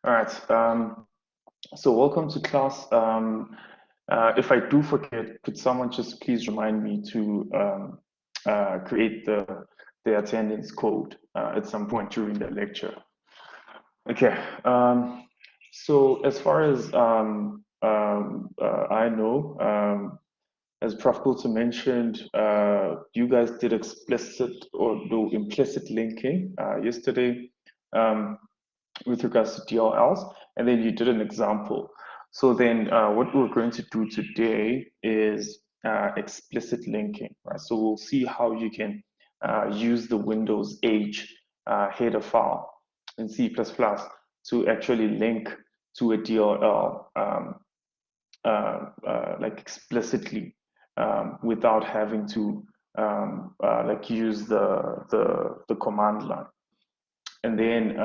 All right. So welcome to class. If I do forget, could someone just please remind me to create the attendance code at some point during the lecture? Okay. So as far as I know, as Prof. Coulter mentioned, you guys did explicit or no implicit linking yesterday. With regards to DLLs, and then you did an example. So then what we're going to do today is explicit linking, right? So we'll see how you can use the Windows H header file in C++ to actually link to a DLL like explicitly without having to like use the command line. And then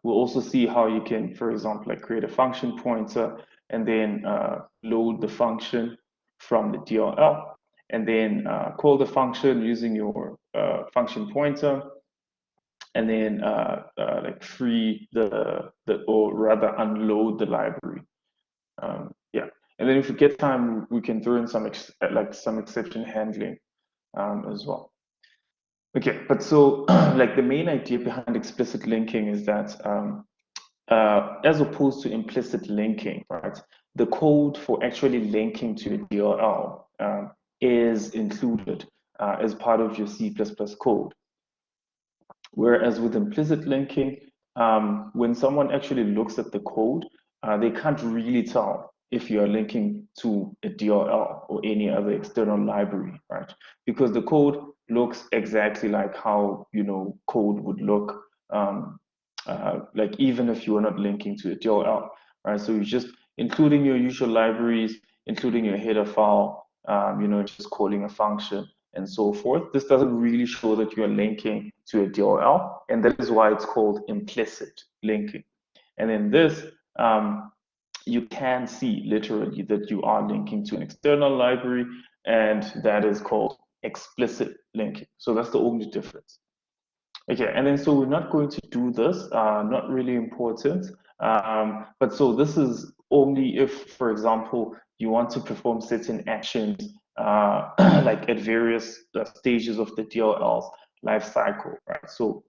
we'll also see how you can, for example, like create a function pointer and then load the function from the DLL and then call the function using your function pointer and then like free or rather unload the library. Yeah, and then if we get time, we can throw in some exception handling as well. Okay, but so like the main idea behind explicit linking is that as opposed to implicit linking, right? The code for actually linking to a DLL is included as part of your C++ code. Whereas with implicit linking, when someone actually looks at the code, they can't really tell if you're linking to a DLL or any other external library, right? Because the code looks exactly like how code would look, like even if you are not linking to a DLL, right? So you're just including your usual libraries, including your header file, just calling a function and so forth. This doesn't really show that you're linking to a DLL, and that is why it's called implicit linking. And in this, you can see literally that you are linking to an external library, and that is called explicit linking. So that's the only difference. Okay, and then so we're not going to do this, not really important. But so this is only if, for example, you want to perform certain actions like at various stages of the DLL's life cycle, right? So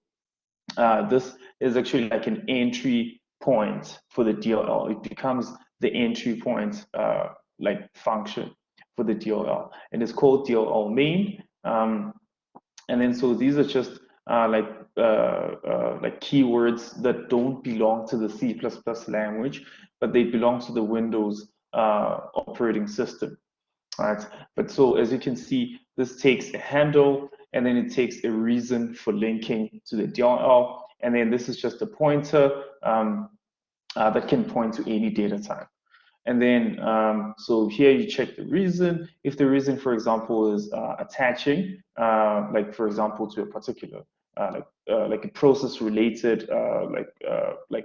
this is actually like an entry point for the DLL. It becomes the entry point like function for the DLL, and it's called DLL main. And then so these are just like keywords that don't belong to the C++ language, but they belong to the Windows operating system, right? But so as you can see, this takes a handle, and then it takes a reason for linking to the DLL, and then this is just a pointer that can point to any data type. And then, so here you check the reason. If the reason, for example, is attaching, like for example, to a particular, like a process related, like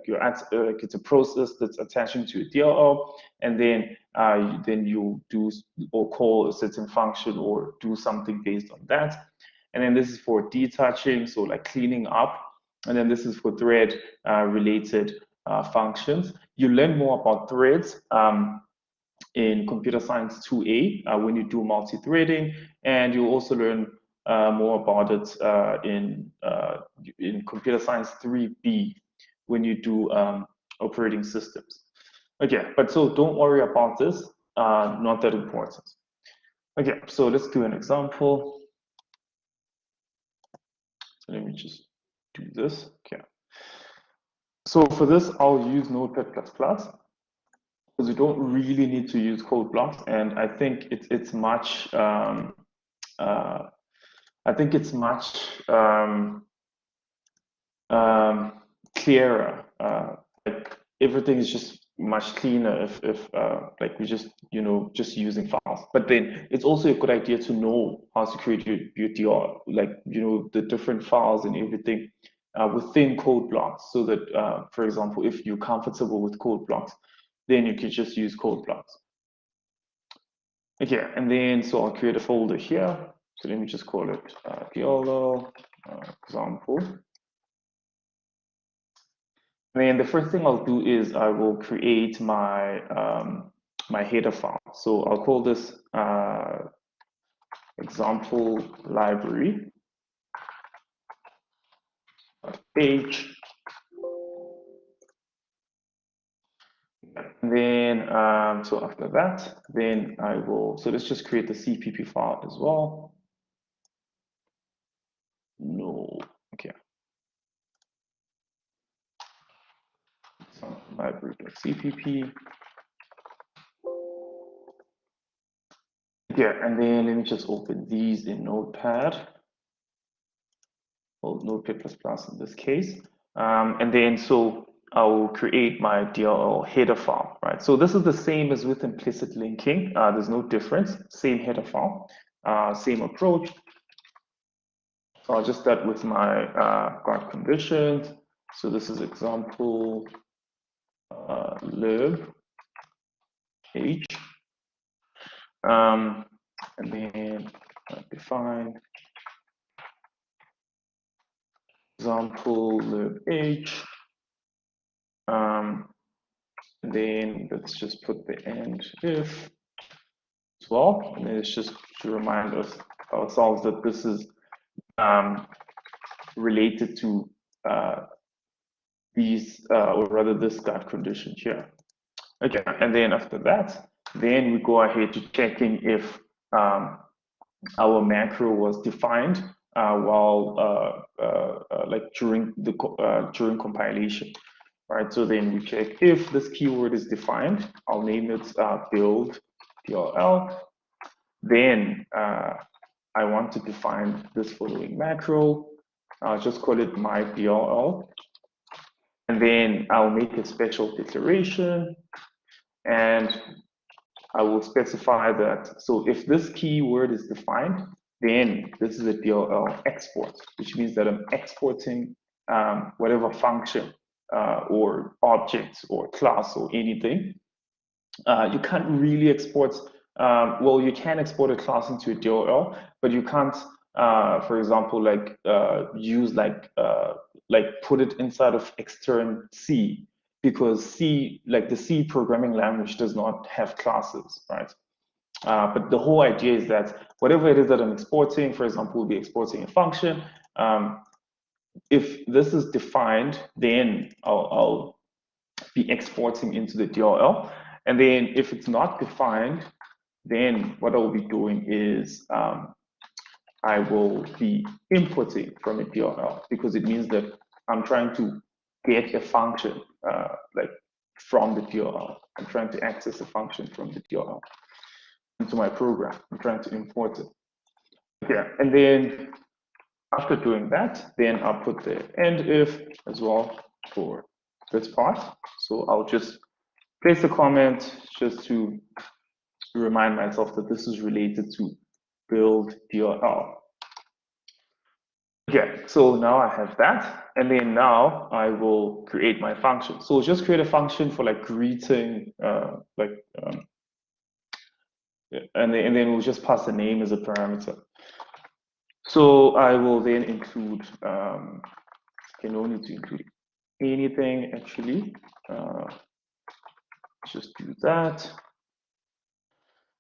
it's a process that's attaching to a DLL, and then you do or call a certain function or do something based on that. And then this is for detaching, so like cleaning up. And then this is for thread related functions. You learn more about threads in Computer Science 2A when you do multi-threading, and you also learn more about it in Computer Science 3B when you do operating systems. Okay, but so don't worry about this, not that important. Okay, so let's do an example. So let me just do this. Okay. So for this, I'll use Notepad++. Because you don't really need to use code blocks, and I think it's much clearer. Like everything is just much cleaner if like we just just using files. But then it's also a good idea to know how to create your DR, like the different files and everything within code blocks, so that for example, if you're comfortable with code blocks, then you can just use code blocks. Okay, and then so I'll create a folder here. So let me just call it DLL example. then the first thing I'll do is I will create my my header file. So I'll call this example library page. And then so after that, then I will, so let's just create the CPP file as well. No, okay. So library.cpp. Yeah, and then let me just open these in Notepad. Well, Notepad++ in this case. And then so I will create my DLL header file, right? So this is the same as with implicit linking. There's no difference, same header file, same approach. So I'll just start with my guard conditions. So this is example lib h. And then define example lib h. And then let's just put the end if as well. And then it's just to remind us ourselves that this is related to these, or rather this guard condition here. Okay, and then after that, then we go ahead to checking if our macro was defined while like during the during compilation, right? So then we check if this keyword is defined. I'll name it build DLL. Then I want to define this following macro. I'll just call it my DLL. And then I'll make a special declaration, and I will specify that. So if this keyword is defined, then this is a DLL export, which means that I'm exporting whatever function or object or class or anything. You can't really export, well, you can export a class into a DLL, but you can't, for example, like use like put it inside of extern C, because C, like the C programming language, does not have classes, right? But the whole idea is that whatever it is that I'm exporting, for example, we'll be exporting a function. If this is defined, then I'll be exporting into the DLL. And then if it's not defined, then what I will be doing is I will be importing from a DLL, because it means that I'm trying to get a function like from the DLL. I'm trying to access a function from the DLL into my program. I'm trying to import it. Okay, and then after doing that, then I'll put the end if as well for this part. So I'll just place a comment just to remind myself that this is related to build DLL. Okay, so now I have that, and then now I will create my function. So just create a function for like greeting, and then we'll just pass the name as a parameter. So I will then include, can only to include anything actually. Just do that.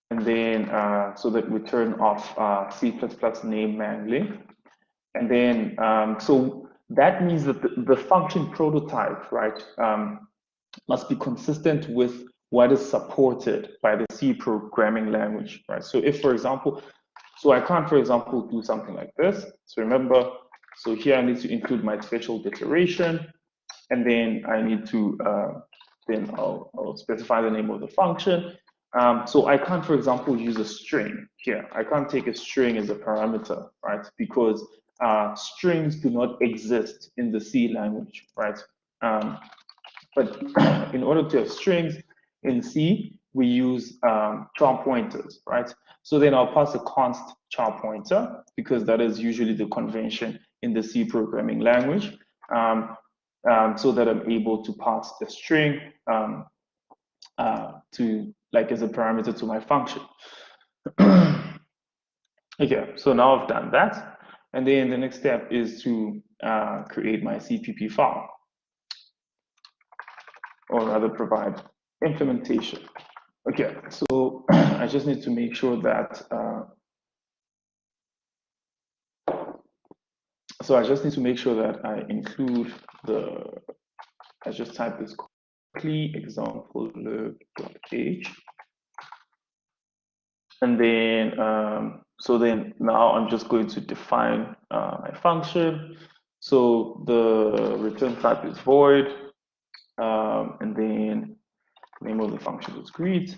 And then so that we turn off C++ name mangling. And then, so that means that the function prototype, right, must be consistent with what is supported by the C programming language, right? So if, for example, so I can't, for example, do something like this. So remember, so here I need to include my special declaration, and then I need to, then I'll specify the name of the function. So I can't, for example, use a string here. I can't take a string as a parameter, right? Because strings do not exist in the C language, right? But in order to have strings in C, we use char pointers, right? So then I'll pass a const char pointer, because that is usually the convention in the C programming language, so that I'm able to pass a string to, like, as a parameter to my function. Okay, so now I've done that. And then the next step is to create my CPP file. or rather provide implementation. Okay, so I just need to make sure that I include the, I just type this quickly, example lib.h, and then so then now I'm just going to define my function. So the return type is void, and then name of the function is greet,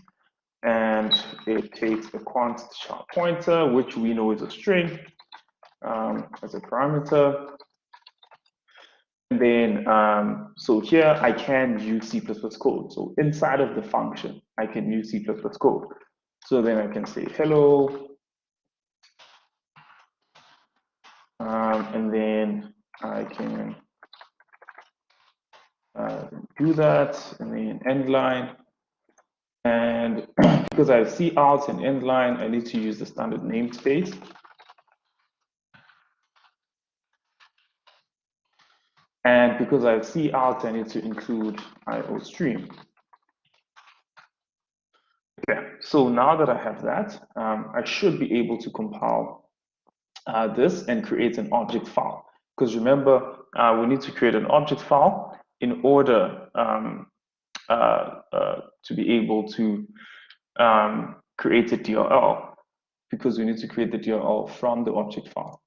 and it takes a quant sharp pointer, which we know is a string, as a parameter. And then, so here I can use C++ code. So inside of the function, I can use C++ code. So then I can say hello, and then I can do that, and then end line. And because I have C out and end line, I need to use the standard namespace. And because I have C out, I need to include IO stream. Okay, so now that I have that, I should be able to compile this and create an object file. Because remember, we need to create an object file in order to be able to create a DLL, because we need to create the DLL from the object file.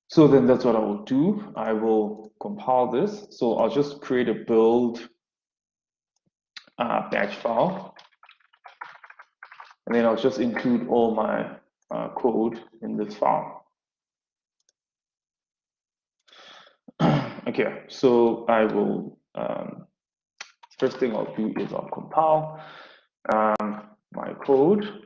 So then that's what I will do. I will compile this. So I'll just create a build batch file, and then I'll just include all my code in this file. Okay, so I will, first thing I'll do is I'll compile my code.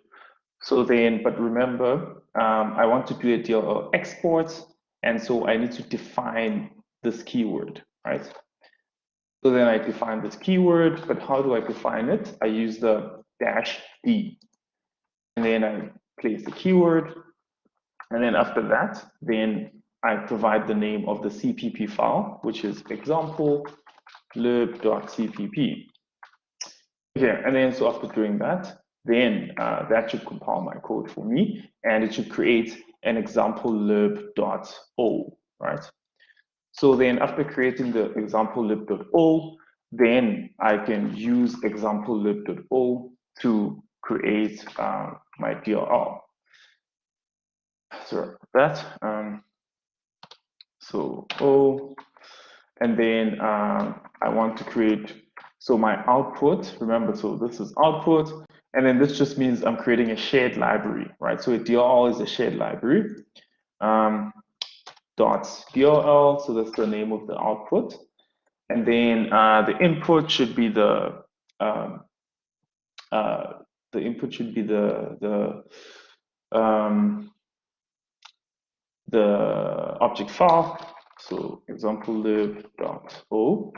So then, but remember, I want to do a DLL export, and so I need to define this keyword, right? So then I define this keyword, but how do I define it? I use the -d, and then I place the keyword, and then after that, then I provide the name of the CPP file, which is example lib.cpp. Okay, and then so after doing that, then that should compile my code for me, and it should create an example lib.o, right? So then after creating the example lib.o, then I can use example lib.o to create my DLL. So that, so O, and then I want to create, so my output, remember, so this is output, and then this just means I'm creating a shared library, right? So a DLL is a shared library. Dot DLL, so that's the name of the output. And then the input should be the input should be the object file. So example lib.o.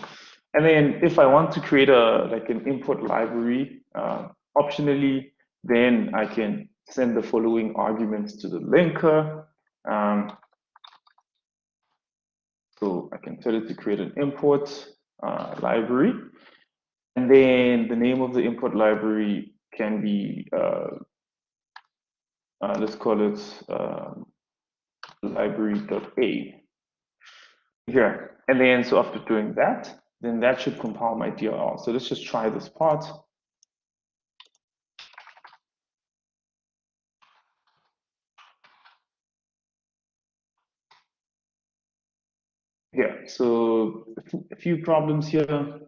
And then if I want to create an input library, optionally, then I can send the following arguments to the linker. So I can tell it to create an import library. And then the name of the import library can be, let's call it library.a. Here. And then, so after doing that, then that should compile my DLL. So let's just try this part. Yeah, so a few problems here.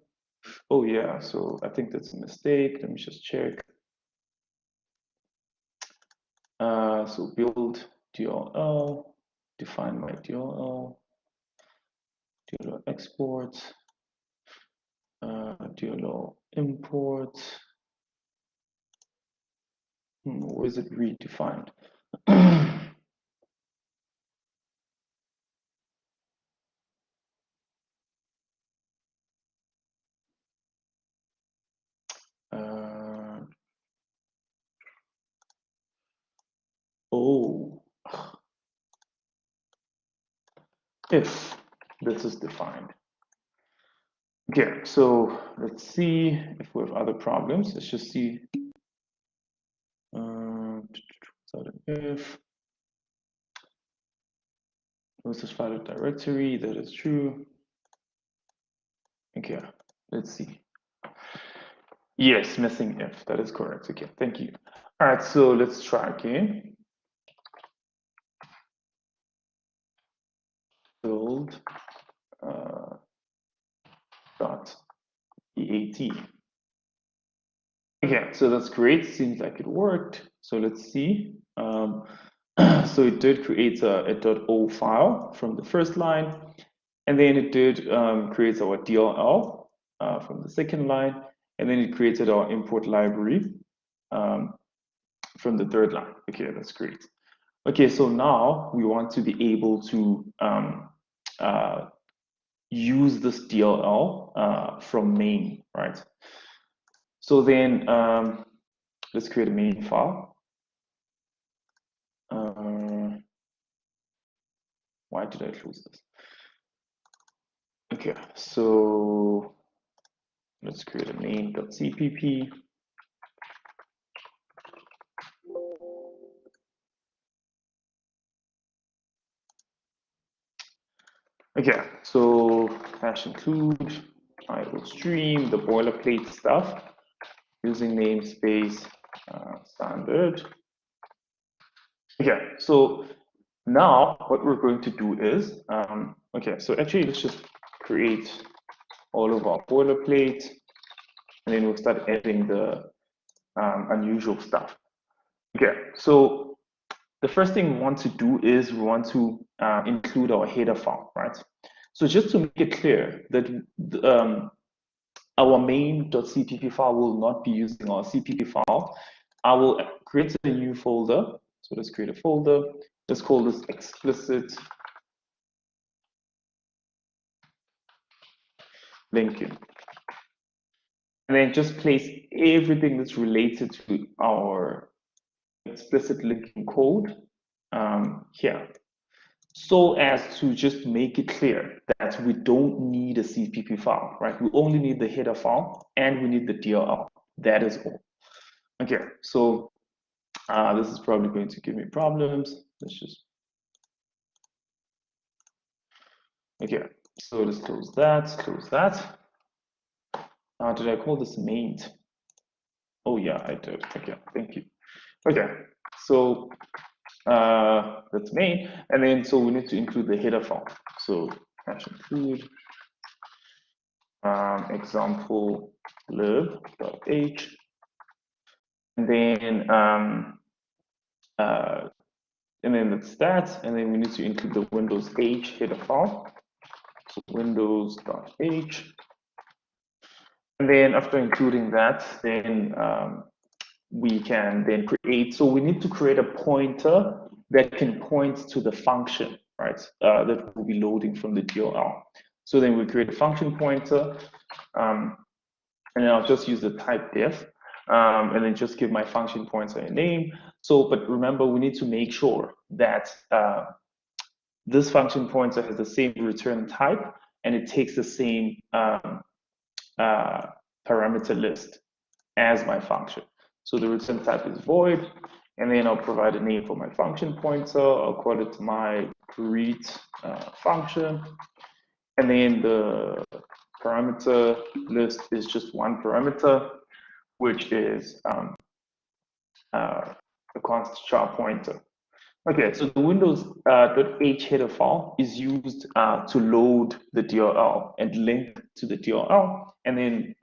Oh yeah, so I think that's a mistake. Let me just check. So build DLL, define my DLL, DLL export, DLL import. Where is it redefined? Oh, if this is defined. Okay, so let's see if we have other problems. Let's just see. If was this file directory, that is true. Okay, let's see. Yes, missing if, that is correct. Okay, thank you. All right, so let's try again. Build dot EAT. Okay, so that's great. Seems like it worked. So let's see. So it did create a .o file from the first line, and then it did create our DLL from the second line, and then it created our import library from the third line. Okay, that's great. Okay, so now we want to be able to use this DLL from main, right? So then let's create a main file. Why did I close this? Okay, so let's create a main.cpp. Okay, so hash include, I will stream the boilerplate stuff using namespace standard. Okay, so now what we're going to do is, okay, so actually let's just create all of our boilerplate, and then we'll start adding the unusual stuff. Okay, so the first thing we want to do is we want to include our header file, right? So just to make it clear that our main.cpp file will not be using our CPP file, I will create a new folder. So let's create a folder. Let's call this explicit linking. And then just place everything that's related to our explicit linking code here, so as to just make it clear that we don't need a CPP file, right? We only need the header file and we need the DLL. That is all. Okay, so this is probably going to give me problems. Let's just, okay, so let's close that, close that. Did I call this main? Oh yeah, I did. Okay, thank you. Okay, so that's main, and then so we need to include the header file. So hash include example lib.h, and then that's that, and then we need to include the Windows H header file. So windows.h, and then after including that, then we can then create. So we need to create a pointer that can point to the function, right? That will be loading from the DLL. So then we create a function pointer, and then I'll just use the type def, and then just give my function pointer a name. So, but remember, we need to make sure that this function pointer has the same return type, and it takes the same parameter list as my function. So the return type is void, and then I'll provide a name for my function pointer. I'll call it my greet function, and then the parameter list is just one parameter, which is the const char pointer. Okay, so the Windows.h header file is used to load the DLL and link to the DLL, and then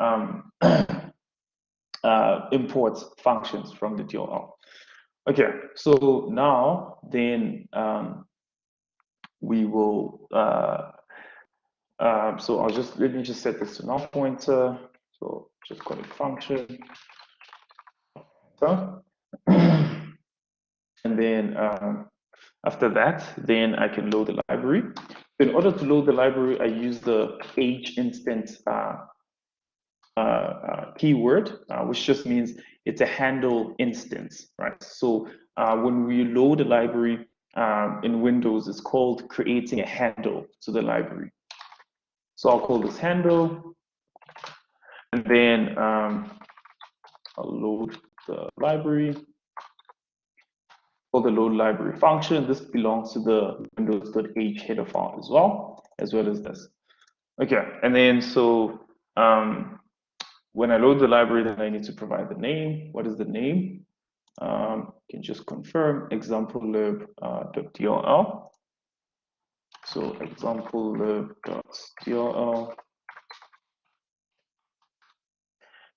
imports functions from the DLL. Okay, so now then we will. So let me just set this to null pointer. So just call it function. So, and then after that, then I can load the library. In order to load the library, I use the H instance keyword, which just means it's a handle instance, right? So when we load a library in Windows, it's called creating a handle to the library. So I'll call this handle, and then I'll load the library. For the load library function, this belongs to the windows.h header file as well as this. Okay, and then so when I load the library, then I need to provide the name. What is the name? You can just confirm example-lib.dll. So example-lib.dll.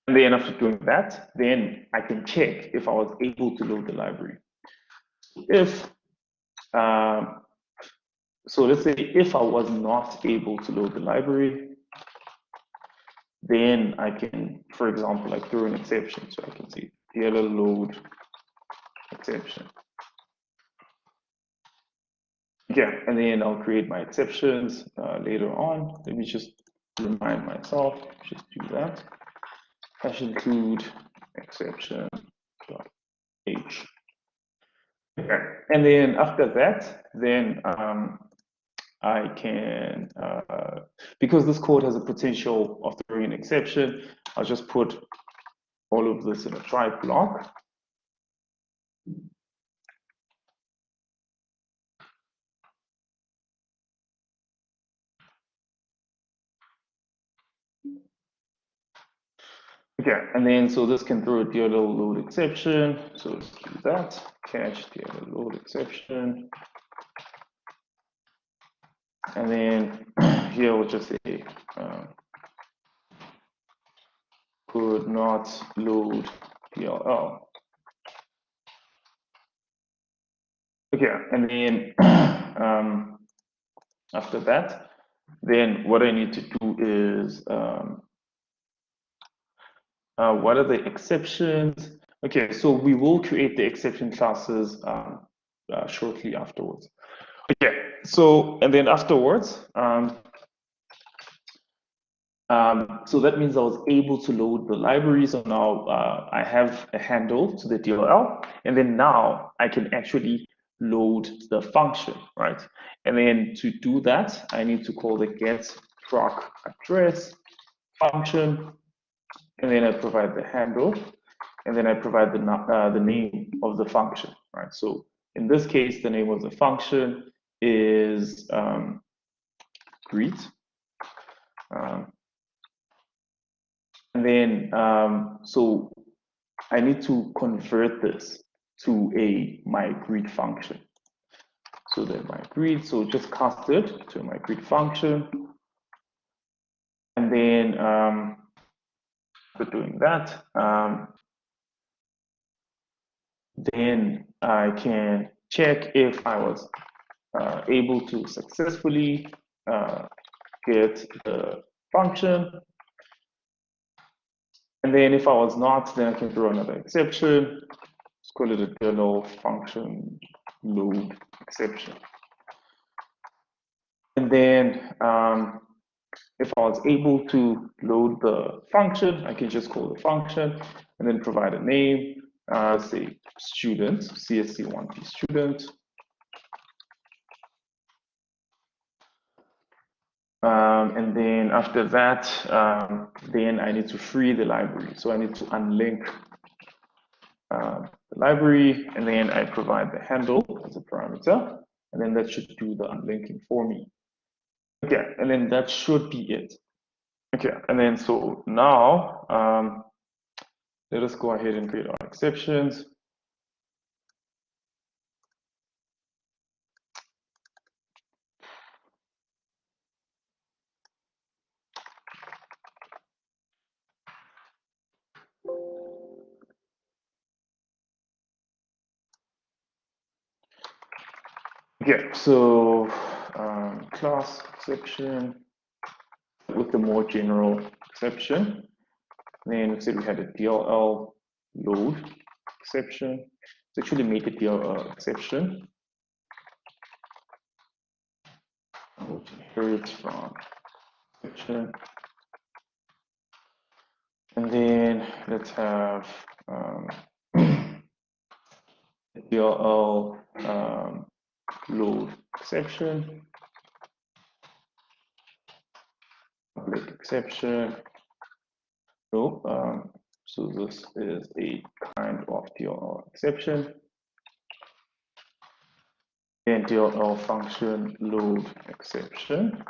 And then after doing that, then I can check if I was able to load the library. If so let's say if I was not able to load the library, then I can, for example, like throw an exception. So I can say DLL load exception. Yeah, and then I'll create my exceptions later on. Let me just remind myself, just do that. Hash include exception .h. Okay, and then after that, then I can, because this code has a potential of throwing an exception, I'll just put all of this in a try block. Okay, and then so this can throw a DLL load exception. So let's do that. Catch DLL load exception. And then here we'll just say could not load DLL. Okay, and then after that, then what I need to do is what are the exceptions? Okay, so we will create the exception classes shortly afterwards. Okay, so and then afterwards, so that means I was able to load the library. So now I have a handle to the DLL, and then now I can actually load the function, right? And then to do that, I need to call the get proc address function, and then I provide the handle, and then I provide the name of the function, right? So in this case, the name of the function is greet. And then, so I need to convert this to a my greet function. So that my greet, so just cast it to my greet function. And then for doing that, then I can check if I was able to successfully get the function. And then if I was not, then I can throw another exception. Let's call it a DLL function load exception. And then if I was able to load the function, I can just call the function and then provide a name, say student, CSC1B student. And then after that, then I need to free the library. So I need to unlink the library, and then I provide the handle as a parameter, and then that should do the unlinking for me. Okay, and then that should be it. Okay, and then so now let us go ahead and create our exceptions. Okay, so class exception with the more general exception. Then we said we had a DLL load exception. Let's actually make a DLL exception, which inherits from exception. And then let's have DLL load exception, public exception, So this is a kind of DLL exception. And DLL function load exception,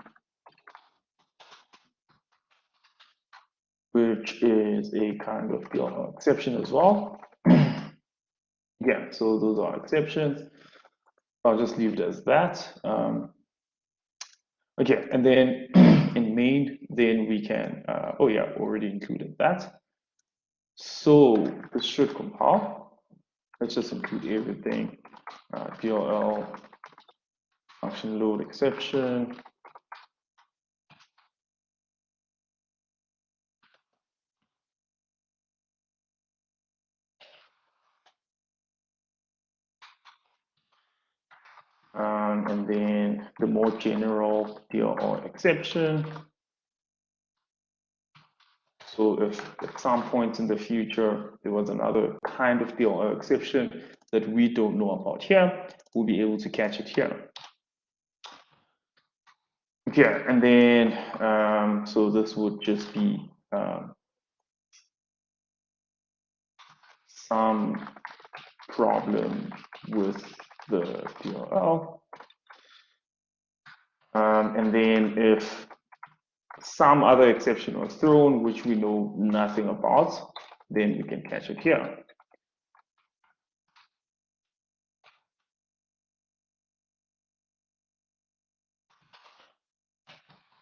which is a kind of DLL exception as well. Yeah, so those are exceptions. I'll just leave it as that. Okay, and then in main, then we can, oh yeah, already included that. So this should compile. Let's just include everything. DLL function load exception. And then the more general DLL exception. So if at some point in the future there was another kind of DLL exception that we don't know about here, we'll be able to catch it here. Okay, and then so this would just be some problem with the DLL. And then if some other exception was thrown, which we know nothing about, then we can catch it here.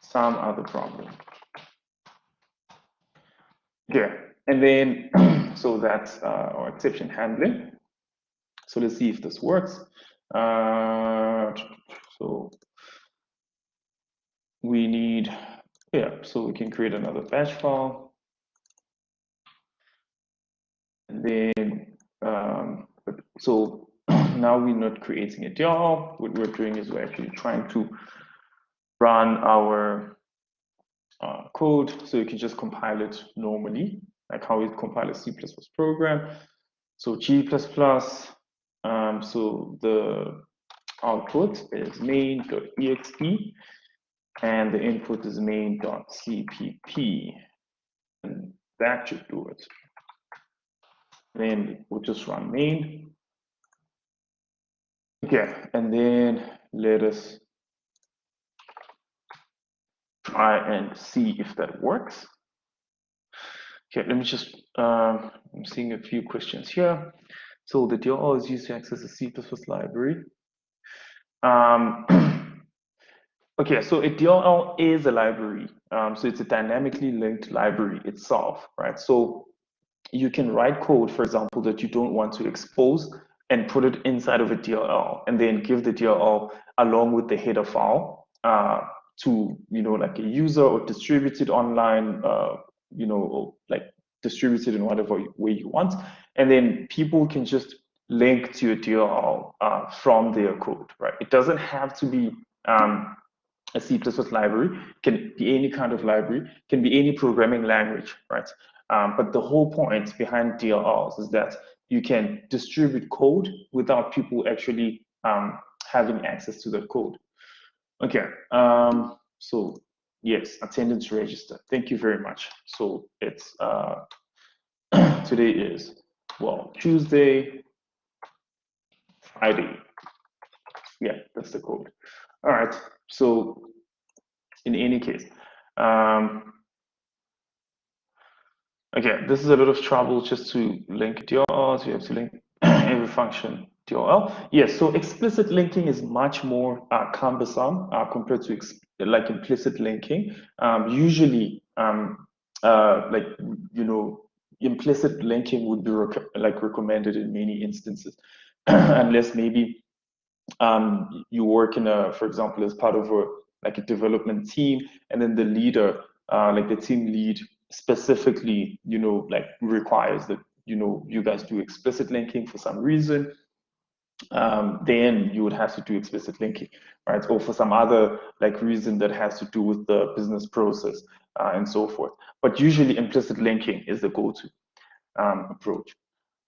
Some other problem. Yeah, and then so that's our exception handling. So let's see if this works. So we need, yeah, so we can create another batch file. And then, so now we're not creating a DLL. What we're doing is we're actually trying to run our code, so you can just compile it normally, like how we compile a C++ program. So G++, so the output is main.exe, and the input is main.cpp, and that should do it. Then we'll just run main. Okay, and then let us try and see if that works. Okay, let me just, I'm seeing a few questions here. So the DLL is used to access a C++ library. Okay, so a DLL is a library. So it's a dynamically linked library itself, right? So you can write code, for example, that you don't want to expose and put it inside of a DLL, and then give the DLL along with the header file to, like a user, or distribute it online, or like distribute it in whatever way you want. And then people can just link to your DLL from their code, right? It doesn't have to be a C++ library, can be any kind of library, can be any programming language, right? But the whole point behind DLLs is that you can distribute code without people actually having access to that code. Okay, so yes, attendance register. Thank you very much. So it's today is, well, Tuesday, Friday. Yeah, that's the code. All right, so in any case, okay, this is a lot of trouble just to link DLL, so you have to link every function DLL. Yes, so explicit linking is much more cumbersome compared to like implicit linking. Usually, like, implicit linking would be recommended in many instances, unless maybe you work in for example, as part of a development team, and then the leader, like the team lead specifically, like requires that, you guys do explicit linking for some reason, then you would have to do explicit linking, right? Or for some other reason that has to do with the business process and so forth. But usually implicit linking is the go-to approach.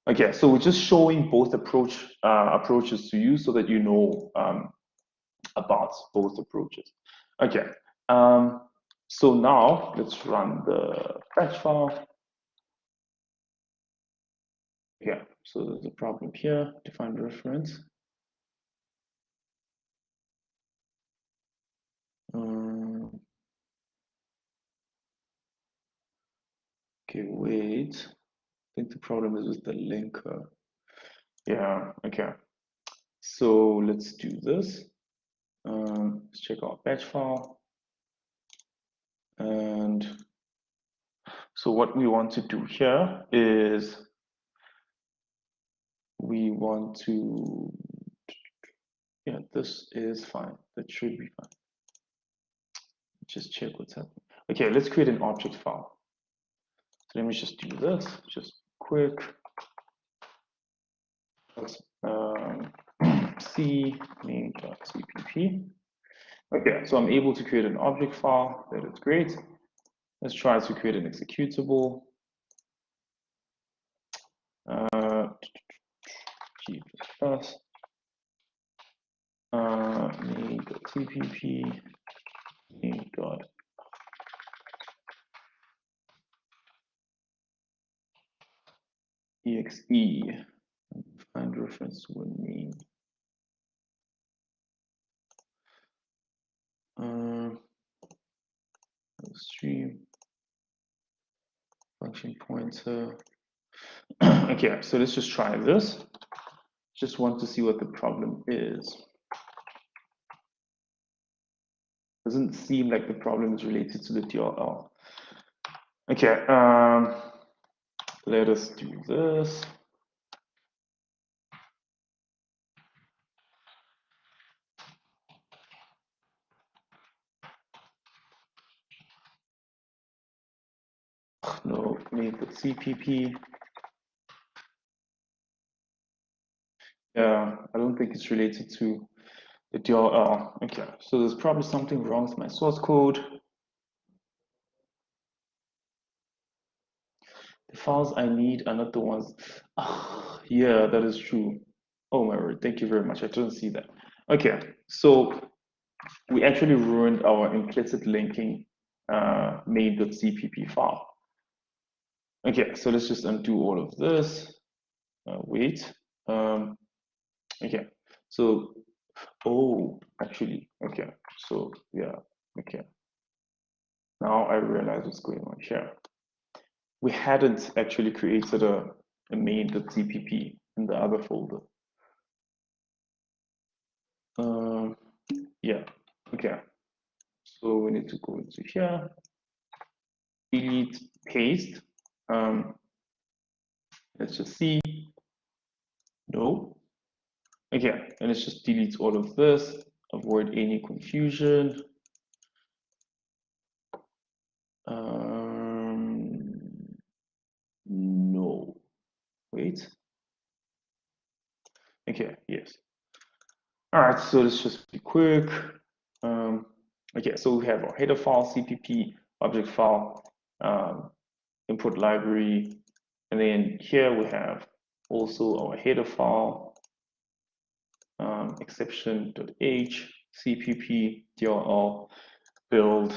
Okay, so we're just showing both approaches to you so that you know about both approaches. Okay, so now let's run the batch file. Yeah, so there's a problem here. Define reference. Okay, wait. I think the problem is with the linker. Yeah, okay. So let's do this. Let's check our batch file. And so what we want to do here is we want to, yeah, this is fine. That should be fine. Just check what's happening. Okay, let's create an object file. So let me just do this, just quick. C main.cpp. Okay, so I'm able to create an object file. That is great. Let's try to create an executable. G++ main.cpp main.exe. Find reference to what main. Stream function pointer. Okay, so let's just try this. Just want to see what the problem is. Doesn't seem like the problem is related to the DLL. Okay, let us do this. No, make the CPP. Yeah, I don't think it's related to the DLL. Okay, so there's probably something wrong with my source code. The files I need are not the ones. Oh, yeah, that is true. Oh my word, thank you very much. I didn't see that. Okay, so we actually ruined our implicit linking main.cpp file. Okay, so let's just undo all of this. Wait. Okay, so, oh, actually, okay, so yeah, okay. Now I realize what's going on here. We hadn't actually created a main.cpp in the other folder. Yeah, okay. So we need to go into here, delete, paste. Let's just see. No. Okay, and let's just delete all of this, avoid any confusion. No. Wait. Okay, yes. All right, so let's just be quick. Okay, so we have our header file, CPP, object file, input library, and then here we have also our header file, exception.h, CPP, DLL, build,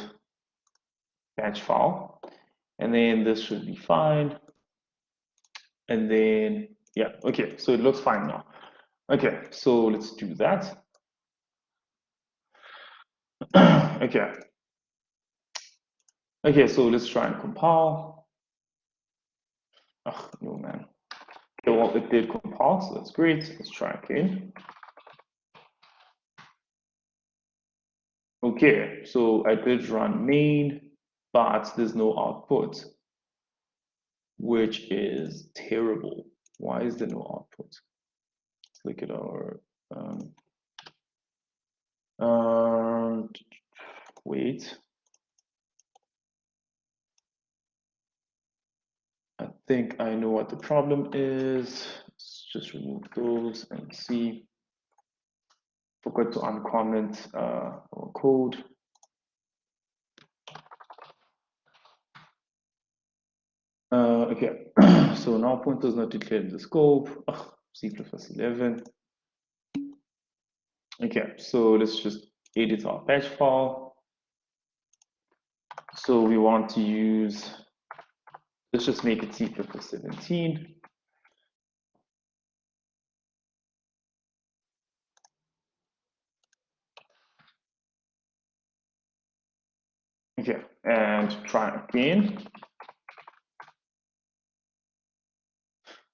batch file, and then this should be fine. And then, yeah, okay, so it looks fine now. Okay, so let's do that. Okay. Okay, so let's try and compile. Oh, no, man. Okay, well, it did compile, so that's great. Let's try again. Okay, so I did run main, but there's no output, which is terrible. Why is there no output? Let's look at our wait. I think I know what the problem is. Let's just remove those and see. Forgot to uncomment our code. Okay, so now pointer is not declared in the scope. C++11. Okay, so let's just edit our batch file. So we want to use, let's just make it C++17. Okay, and try again.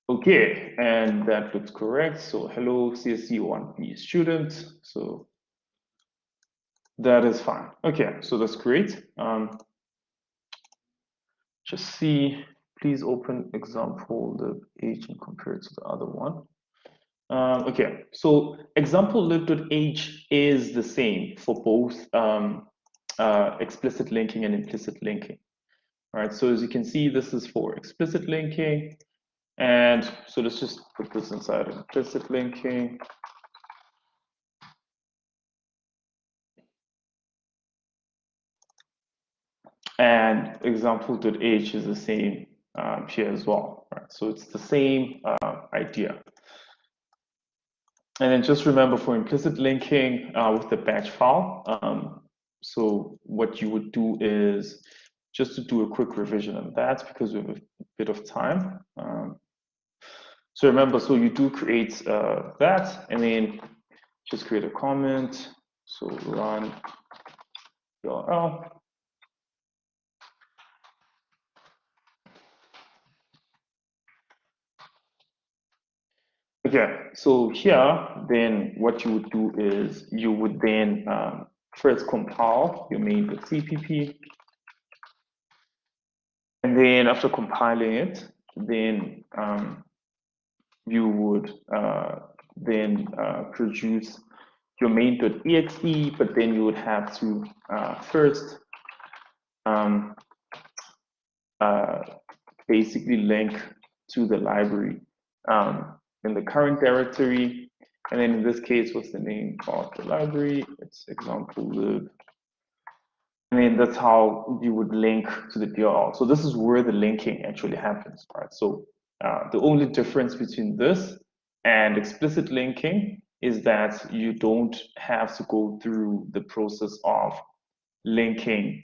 Okay, and that looks correct. So hello, CSC1B student. So that is fine. Okay, so that's great. Just see, please open example, the age and compare it to the other one. Okay, so example lib.h is the same for both explicit linking and implicit linking. All right, so as you can see, this is for explicit linking. And so let's just put this inside implicit linking. And example.h is the same here as well. Right? So it's the same idea. And then just remember for implicit linking with the batch file, so what you would do is just to do a quick revision on that because we have a bit of time. So remember, so you do create that and then just create a comment. So run URL. Okay, so here, then what you would do is you would then first compile your main.cpp. And then after compiling it, then you would then produce your main.exe, but then you would have to first basically link to the library in the current directory. And then in this case, what's the name of the library? It's example lib. And then that's how you would link to the DLL. So this is where the linking actually happens, right? So the only difference between this and explicit linking is that you don't have to go through the process of linking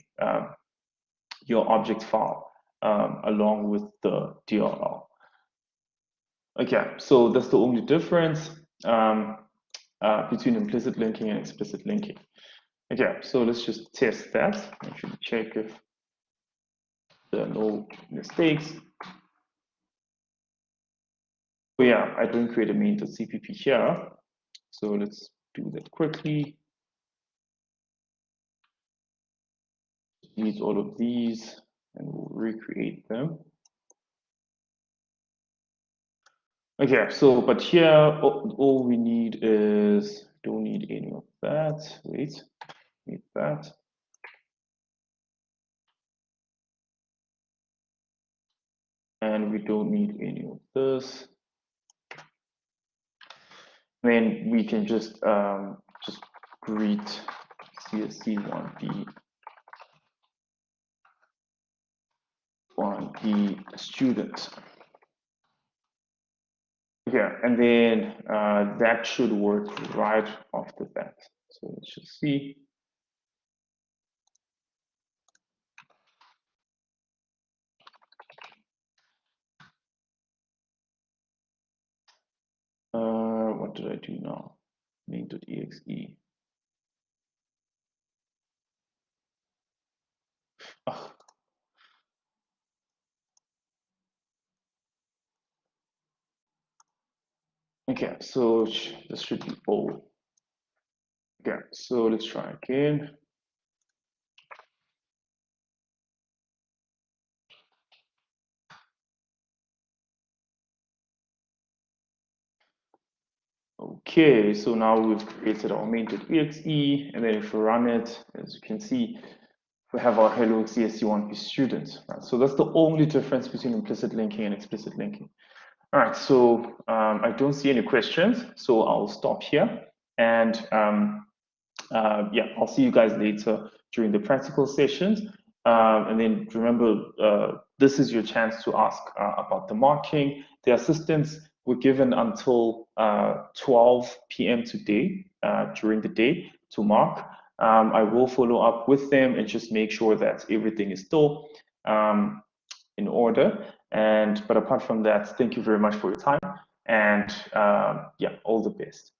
your object file along with the DLL. Okay, so that's the only difference between implicit linking and explicit linking. Okay, so let's just test that. Actually check if there are no mistakes. So yeah, I didn't create a main.cpp here. So let's do that quickly. Delete all of these and we'll recreate them. Okay, so but here all we need is, don't need any of that. Wait, need that. And we don't need any of this. Then we can just greet CSC1B student. Okay, and then that should work right off the bat. So let's just see. What did I do now? Main.exe. Oh. Okay, so this should be all. Okay, so let's try again. Okay, so now we've created our main.exe, and then if we run it, as you can see, we have our hello CSC1B student. Right? So that's the only difference between implicit linking and explicit linking. All right, so I don't see any questions, so I'll stop here. And yeah, I'll see you guys later during the practical sessions. And then remember, this is your chance to ask about the marking. The assistants were given until 12 p.m. today, during the day, to mark. I will follow up with them and just make sure that everything is still in order. But apart from that, thank you very much for your time. And yeah, all the best.